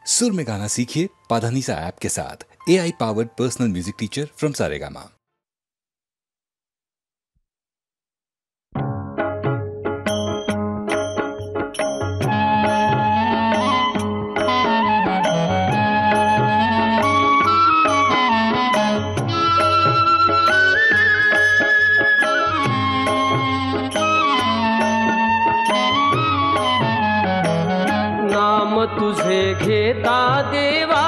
सुर में गाना सीखिए पाधानीसा ऐप के साथ। AI powered personal music teacher from Saregama. तुझे घेता देवा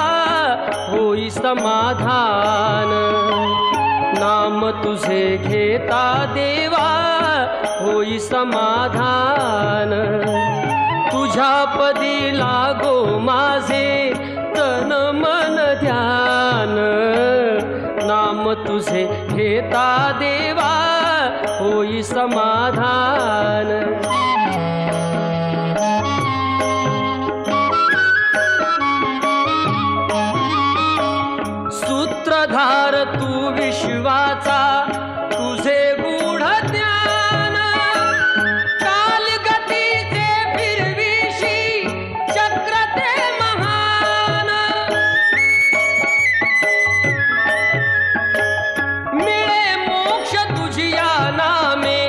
होई समाधान, नाम तुझे घेता देवा होई समाधान। तुझ्या पदी लागो माझे तन मन ध्यान, नाम तुझे घेता देवा होई समाधान। सूत्रधार तू विश्वाचा तुझे गूढ ज्ञान, कालगतीचे फिरविशी चक्र ते महान। मिळे मोक्ष तुझिया नामे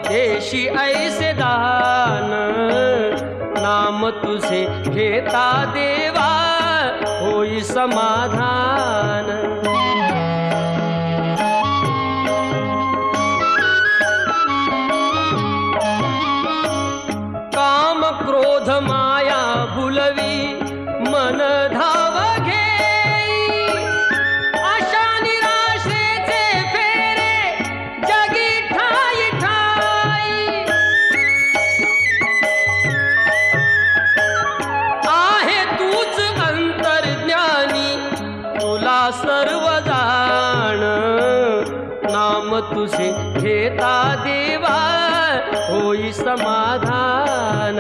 देशी ऐसे दान, नाम तुझे घेता देवा होई समाधान। काम क्रोध माया भुलवी मन धाव घेई, आशा निराशेचे फेरे जगी ठाई ठाई। आहे तूच अंतर्ज्ञानी तुला सर्व जाण, नाम तुझे घेता देवा होई समाधान।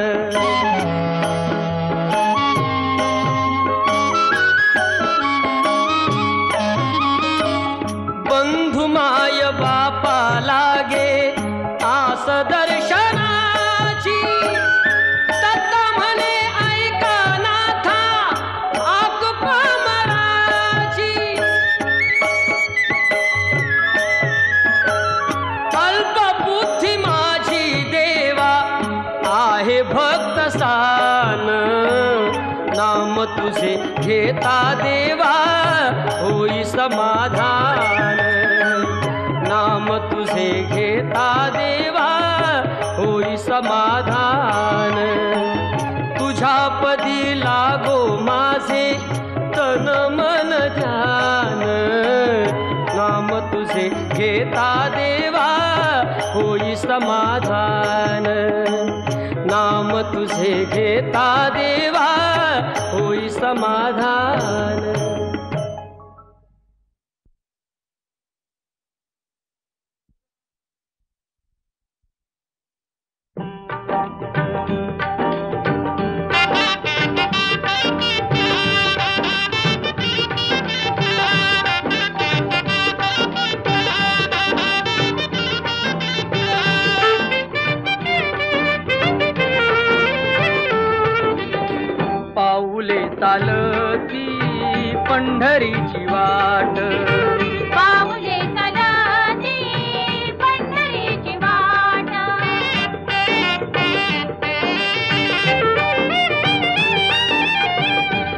बंधु माय बापा लागे आस दर्शनाची, तत म्हणे ऐका नाथा आक पामराची। अल्पबुद्धी माझी देवा आहे भक्त सान, नाम तुझे घेता देवा होई समाधान। नाम तुझे घेता देवा होई समाधान। तुझ्या पदी लागो माझे तन मन ध्यान, नाम तुझे घेता देवा होई समाधान। नाम तुझे घेता देवा होई समाधान। पाऊले चालती पंढरीची वाट, पाऊले चालती पंढरीची वाट।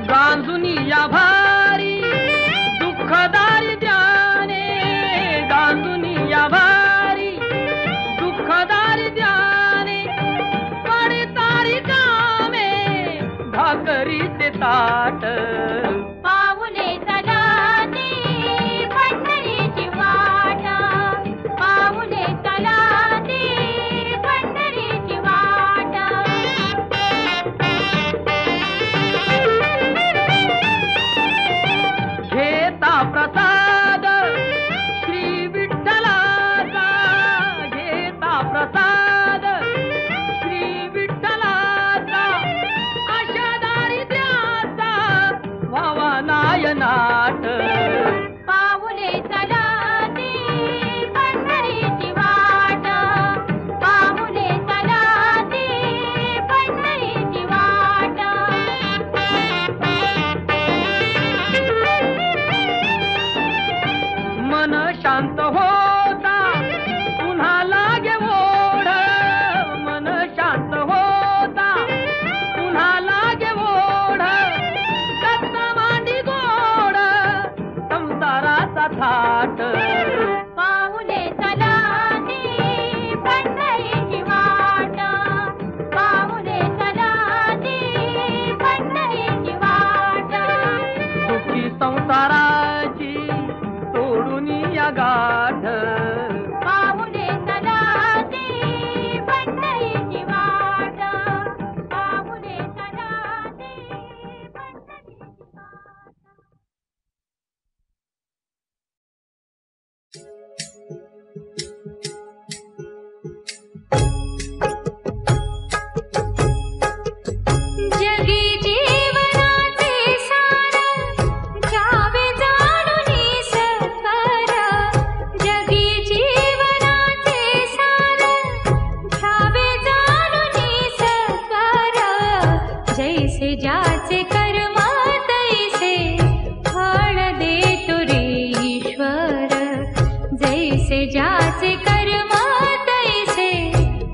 गांजुनी या भारी दुःखदारी ध्याने, गांजुनी या भारी दुःखदारी ध्याने। पडतारी कामे भाकरीचे ताट, पाऊले चालती पंढरीची वाट, पाऊले चालती पंढरीची वाट। घेता प्रसाद श्री विठ्ठलाचा, घेता प्रसाद श्री विठ्ठलाचा। आशा दारिद्र्याचा व्हावा ज्याचे कर्म तैसे फळ देतो रे ईश्वर. जैसे ज्याचे कर्म तैसे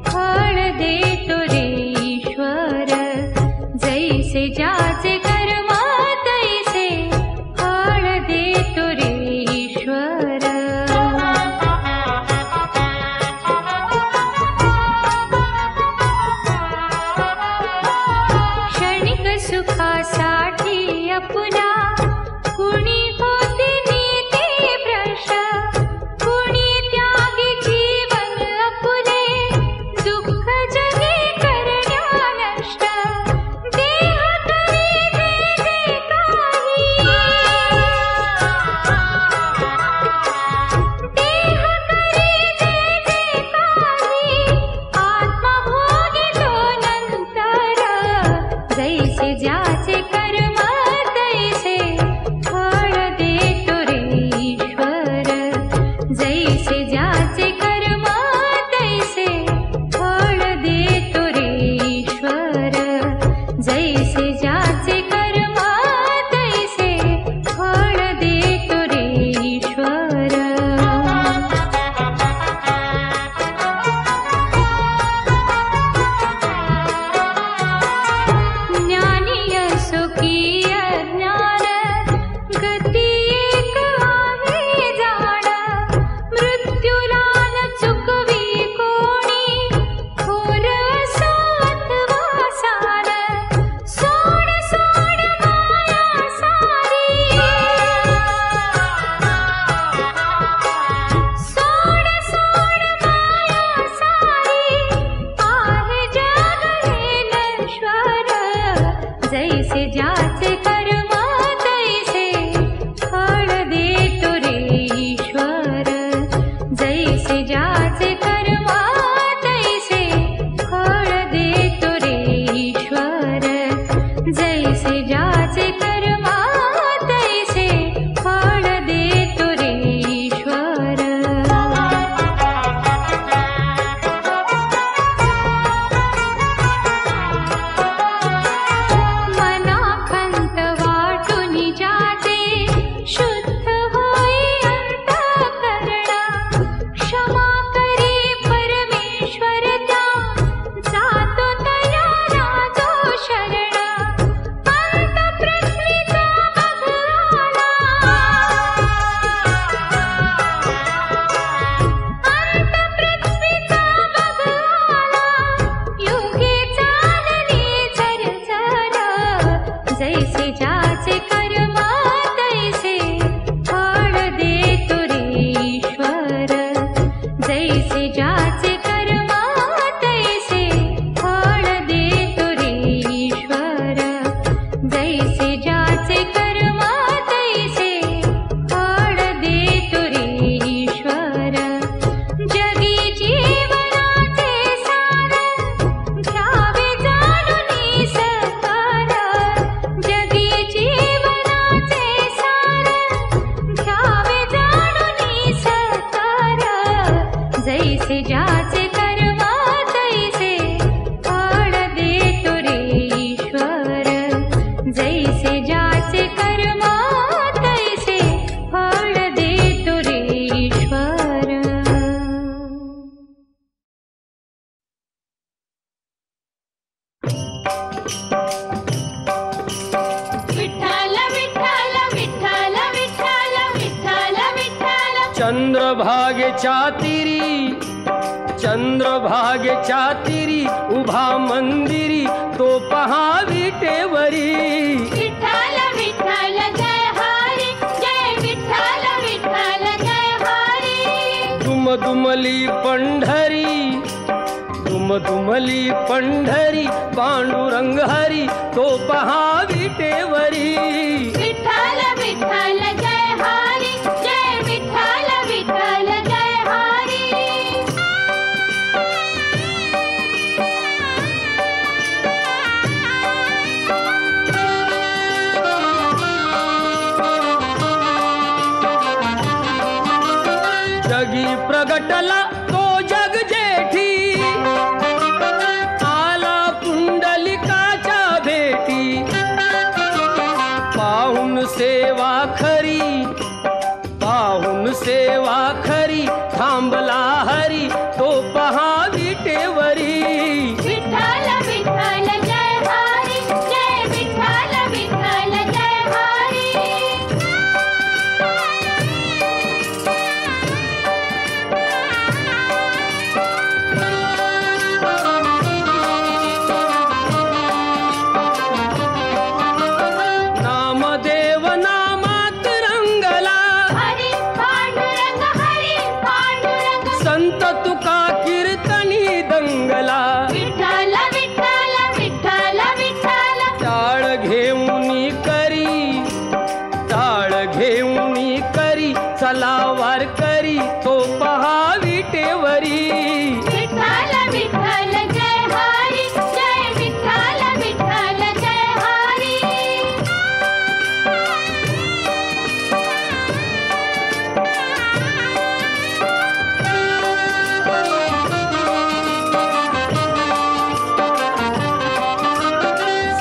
फळ देतो रे ईश्वर. जैसे ज्याचे कर्म तैसे फळ देतो रे ईश्वर. क्षणिक सुखासाठी अपुला कुणी होते नीती भ्रष्ट. कुणी त्यागी जीवन अपुले दुःख जगे करण्या नष्ट. देह करी जे जे काही, देह करी जे जे काही, आत्मा भोगितो नंतर. जैसे ज्याचे कर्म तैसे फळ देतो रे ईश्वर. जैसे ज्याचे कर्म तैसे फळ देतो रे ईश्वर. जैसे ज्याचे कर्म तैसे फळ देतो रे ईश्वर. ज्ञानी असो की अज्ञान गती एक आहे जाण. मृत्यूला न चुकवी कोणी थोर असो अथवा सार. सोड सोड माया सारी, सोड सोड माया सारी, आहे जग हे नश्वर. जैसे ज्याचे कर्म तैसे फळ देतो रे ईश्वर. जैसे ज्याचे कर्म तैसे फळ देतो रे ईश्वर. जैसे ज्याचे कर्म तैसे फळ देतो रे ईश्वर. मनाखंत वाटून ज्याचे शुद्ध होई अंतःकरण. क्षमा करी परमेश्वर त्या जातो तया राजो शरण. अंतःपृथ्वीचा भगवाना, अंतःपृथ्वीचा भगवाना, योगी चालली झरझर. जैसे ज्याचे कर्म तैसे फळ देतो रे ईश्वर. जैसे ज्याचे कर्म तैसे फळ देतो रे ईश्वर. जैसे ज्याचे कर्म तैसे फळ देतो रे ईश्वर. जगी जीवनाचे सार घ्यावे जाणूनी सकार. जगी जीवनाचे सार घ्यावे जाणूनी सकार. जैसे ज्याचे कर्म तैसे फळ देतो रे ईश्वर. जैसे ज्याचे कर्म तैसे फळ देतो रे ईश्वर. विठ्ठल विठ्ठल विठ्ठल विठ्ठल विठ्ठल विठ्ठल. चंद्रभागेच्या तिरी, चंद्रभागेच्या तिरी उभा मंदिरी तो पहा विटेवरी. विठ्ठल विठ्ठल जय हरी, जय विठ्ठल विठ्ठल जय हरी. दुमदुमली पंढरी, दुमदुमली पंढरी पांडुरंग हरी तो पहा विटेवरी. विठ्ठल विठ्ठल जय हरी, जय विठ्ठल विठ्ठल जय हरी. जगी प्रगटला तो जग जेठी, आला पुंडलिकाच्या भेटी. सेवा खरी, पाहून सेवा खरी, थांबला हरी तो पहा विटेवरी. विठ्ठल विठ्ठल जय हरी, जय विठ्ठल विठ्ठल जय हरी. नामदेव नामात रंगला, हरी पांडुरंग, हरी पांडुरंग. संत तुका कीर्तनी दंगला. विठ्ठल विठ्ठल विठ्ठल विठ्ठल. टाळ घेऊनी करी, टाळ घेऊनी करी, चला वार करी तो पहा विटेवरी. विठ्ठल विठ्ठल जय हरी, जय विठ्ठल विठ्ठल जय हरी.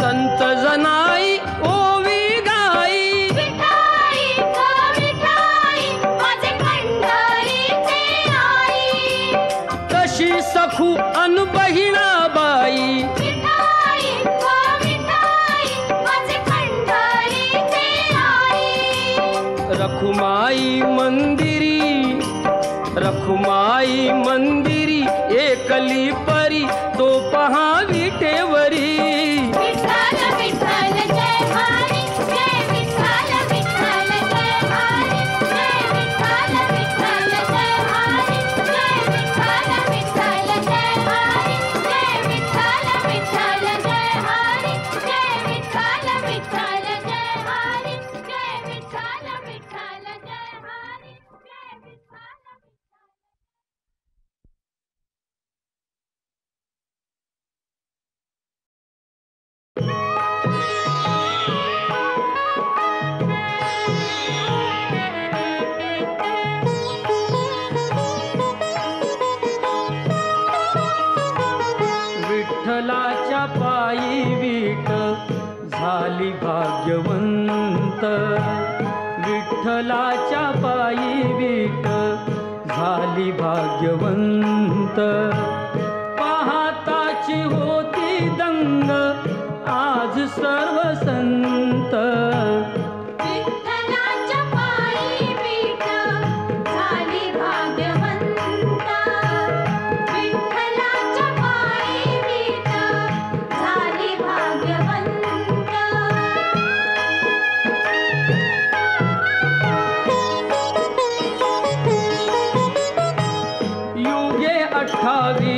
संत जनाई ओवी गाई, विठाई ग विठाई, माझे पंढरीचे आई. कशी सखू अन बहिणाबाई. विठाई ग विठाई, माझे पंढरीचे आई. रखुमाई मंदिरी, रखुमाई मंदिरी, एकली परी तो पहा विटेवरी. विठ्ठल विठ्ठल जय हरी, जय विठ्ठल विठ्ठल जय हरी, जय विठ्ठल विठ्ठल जय हरी, जय विठ्ठल विठ्ठल जय हरी, जय विठ्ठल विठ्ठल जय हरी, जय विठ्ठल विठ्ठल जय हरी, जय विठ्ठल विठ्ठल जय हरी, जय विठ्ठल. विठ्ठलाच्या पायी वीट झाली भाग्यवंत. विठ्ठलाच्या पायी वीट झाली भाग्यवंत. पाहताची होती दंग आज सर्व संत. विठ्ठलाच्या पायी वीट झाली भाग्यवंत. विठ्ठलाच्या पायी वीट झाली भाग्यवंत. युगे 28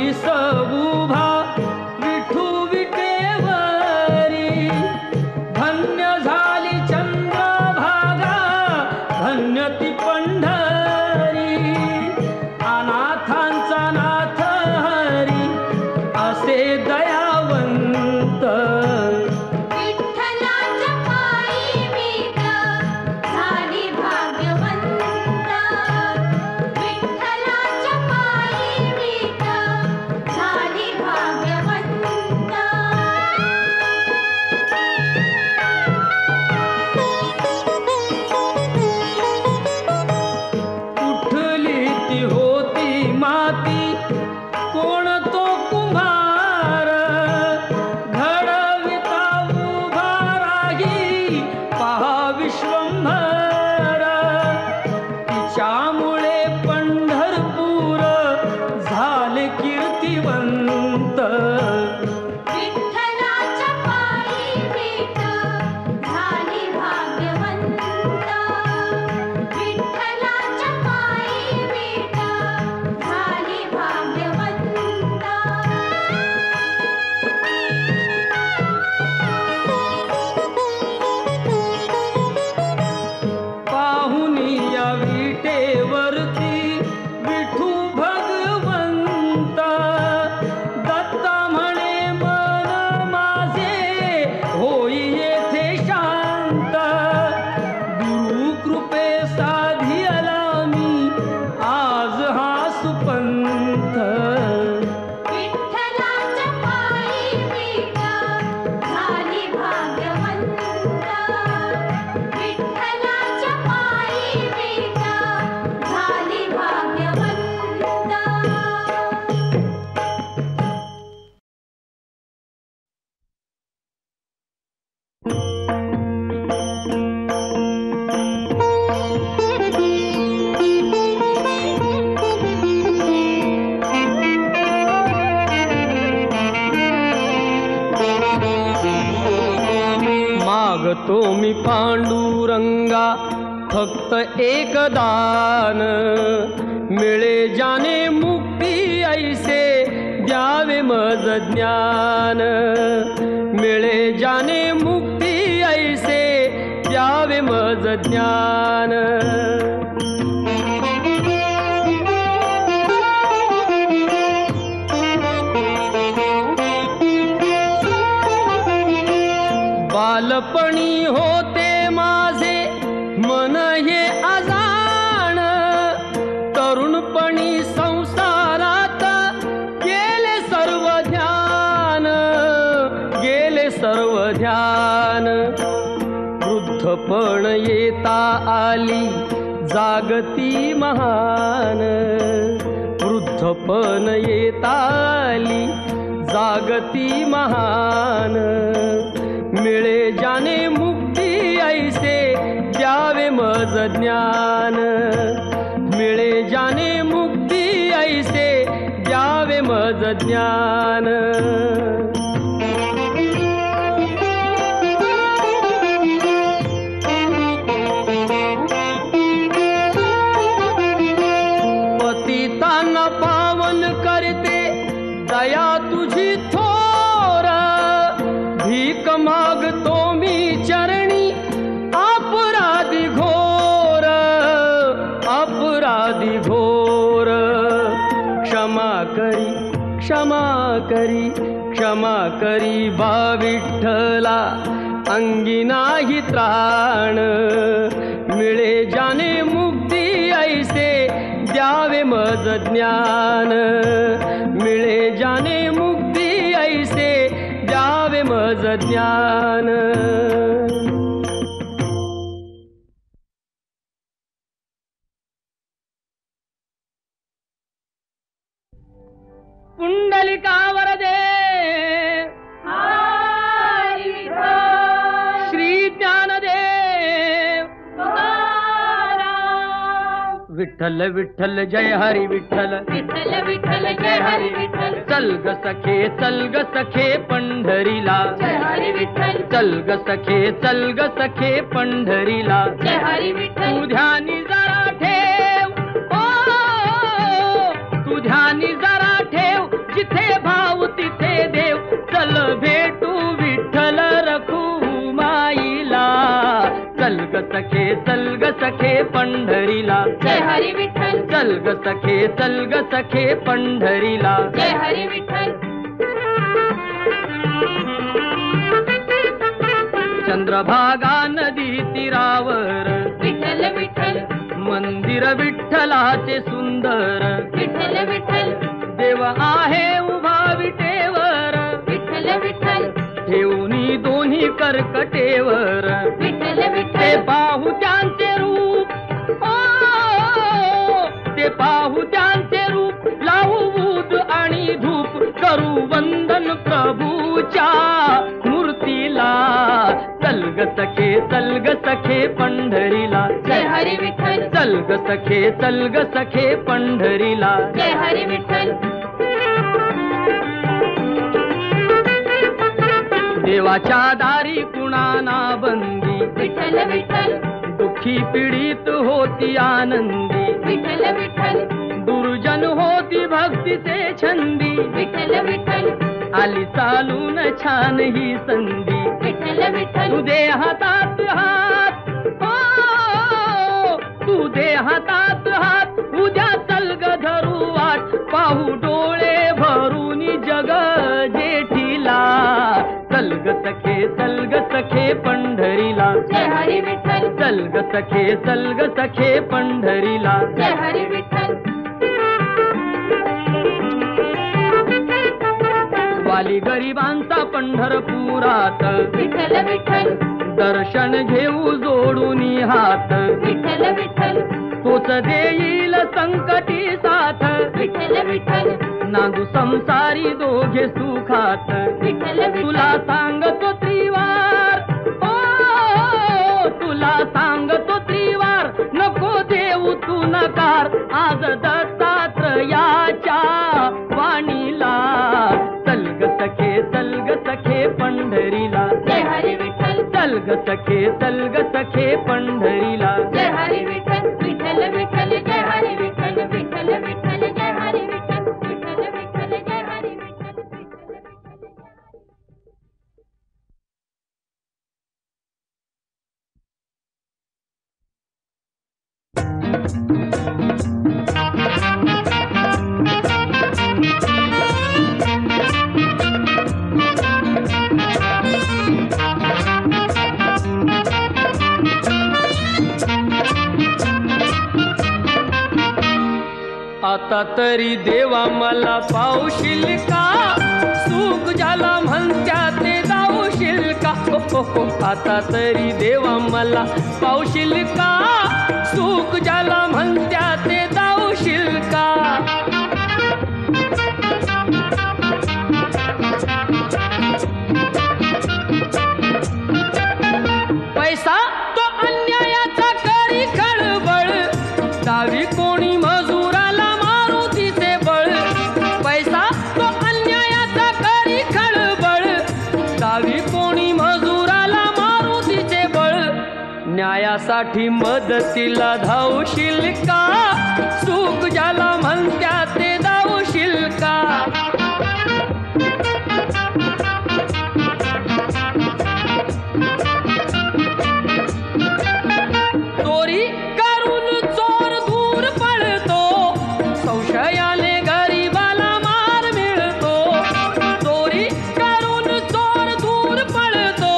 स्वामी पांडुरंगा फक्त एक दान, मिळे जाने मुक्ती ऐसे द्यावे मज ज्ञान, मिळे जाने मुक्ती ऐसे द्यावे मज ज्ञान. बालपणी होते माझे मन हे अजाण, तरुणपणी संसारात गेले सर्व ध्यान, गेले सर्व ध्यान. वृद्धपण येता आली जागती महान, वृद्धपण येता आली जागती महान. मिळे जाने मुक्ती ऐसे द्यावे मज ज्ञान, मिळे जाने मुक्ती ऐसे द्यावे मज ज्ञान. पतितांना पावन करते दया तुझी थोर, भीक मागतो मी चरणी अपराधी घोर, अपराधी घोर. क्षमा करी क्षमा करी क्षमा करी बा विठ्ठला, अंगी नाही त्राण. मिळे जाने मुक्ती ऐसे द्यावे मज ज्ञान, मिळे जाने मुक्ती ऐसे द्यावे मज ज्ञान. पुंडलिकावर दे श्री ज्ञानदेव विठ्ठल विठ्ठल जय हरी विठ्ठल, विठ्ठल विठ्ठल जय हरी विठ्ठल. चल ग सखे पंढरीला, जय हरी विठ्ठल. चल ग सखे पंढरीला. जय हरी विठ्ठल. तू ध्यानी जरा ठेव, ओ तू ध्यानी जरा ठेव, जिथे भाव तिथे देव. चल भेटू विठ्ठल रखुमाईला, चल ग सखे पंढरीला. जय हरी विठ्ठल. चल ग सखे पंढरीला. जय हरी विठ्ठल. चंद्रभागा नदी तीरावर, विठ्ठल विठ्ठल. मंदिर विठ्ठलाचे सुंदर. विठ्ठल विठ्ठल. देव आहे उभा विटेवर, विठ्ठल विठ्ठल. ठेवणी दोन्ही कर्कटेवर. विठ्ठल ते विठ्ठल. पाहू त्यांचे रूप, ओ ते पाहू त्यांचे रूप. लावू बूद आणि धूप, करू वंदन प्रभूच्या मूर्तीला. चल ग सखे पंढरीला. जय हरी विठ्ठल. चल ग सखे पंढरीला. जय हरी विठ्ठल. देवाच्या दारी कुणाना बंदी, विठ्ठल विठ्ठल. दुःखी पीडित होती आनंदी. विठ्ठल विठ्ठल. दुर्जन होती भक्तीचे छंदी. विठ्ठल विठ्ठल. आली चालून छान ही संधी. विठ्ठल विठ्ठल. तू दे हातात हात, ओ तू दे हातात हात. उद्या चल ग धरू वाट, पाहू डोळे भरून जग जेठीला. चल ग सखे पंढरीला. जय हरी विठ्ठल. चल ग सखे पंढरीला. जय हरी विठ्ठल. वाली गरिबांचा पंढरपुरात, विठ्ठल विठ्ठल. दर्शन घेऊ जोडून हात. विठ्ठल विठ्ठल. तोच देईल संकटी साथ. विठ्ठल विठ्ठल. नांदू संसारी दोघे सुखात. विठ्ठल विठ्ठल. तुला सांगतो त्रिवार, ओ तुला सांगतो त्रिवार. नको देऊ तू नकार, आज दत्तात्रयाच्या वाणीला. चल ग सखे पंढरीला. जय हरी विठ्ठल. चल ग सखे पंढरीला. जय हरी विठ्ठल विठ्ठल विठ्ठल जय हरी विठ्ठल विठ्ठल विठ्ठल जय हरी विठ्ठल विठ्ठल विठ्ठल जय हरी विठ्ठल विठ्ठल विठ्ठल. आता तरी देवा मला पावशील का, सुख ज्याला म्हणत्या ते दावशील का. आता तरी देवा मला पावशील का, सुख ज्याला म्हणत्या ते दावशील का. पैसा तो अन्यायाचा करी खळबळ, दावी कोणी मजुराला मारू तिचे बळ. पैसा तो अन्यायाचा करी खळबळ, दावी कोणी मजुराला मारू तिचे बळ. न्यायासाठी मदतीला धावशील का, सुख ज्याला म्हणत्या ते दावशील का. चोरी करून चोर दूर पळतो, संशयाने गरीबाला मार मिळतो. चोरी करून चोर दूर पळतो,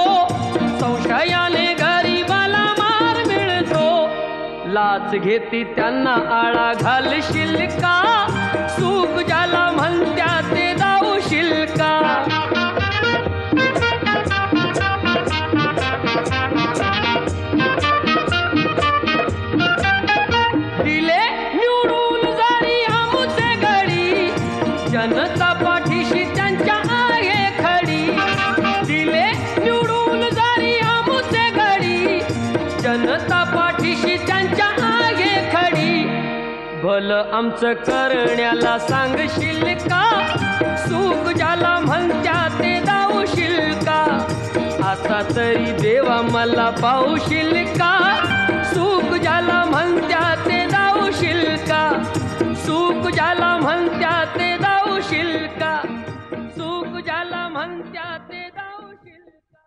संशयाने गरीबाला मार मिळतो. लाच घेती त्यांना आळा घालशील का, सुख ज्याला म्हणत्या ते दावशील का. दिले निवडून जरी आमुचे घडी, जनता पाठीशी त्यांच्या आहे खडी. दिले निवडून जरी आमुचे घडी, जनता पाठीशी त्यांच्या आहे खडी. भलं आमचं करण्याला सांगशील का, सुख ज्याला म्हणत्या ते दावशील का. आता तरी देवा मला पावशील का, सुख ज्याला म्हणत्या ते दावशील का. सुख ज्याला म्हणत्या ते दावशील का, सुख ज्याला म्हणत्या ते दावशील का.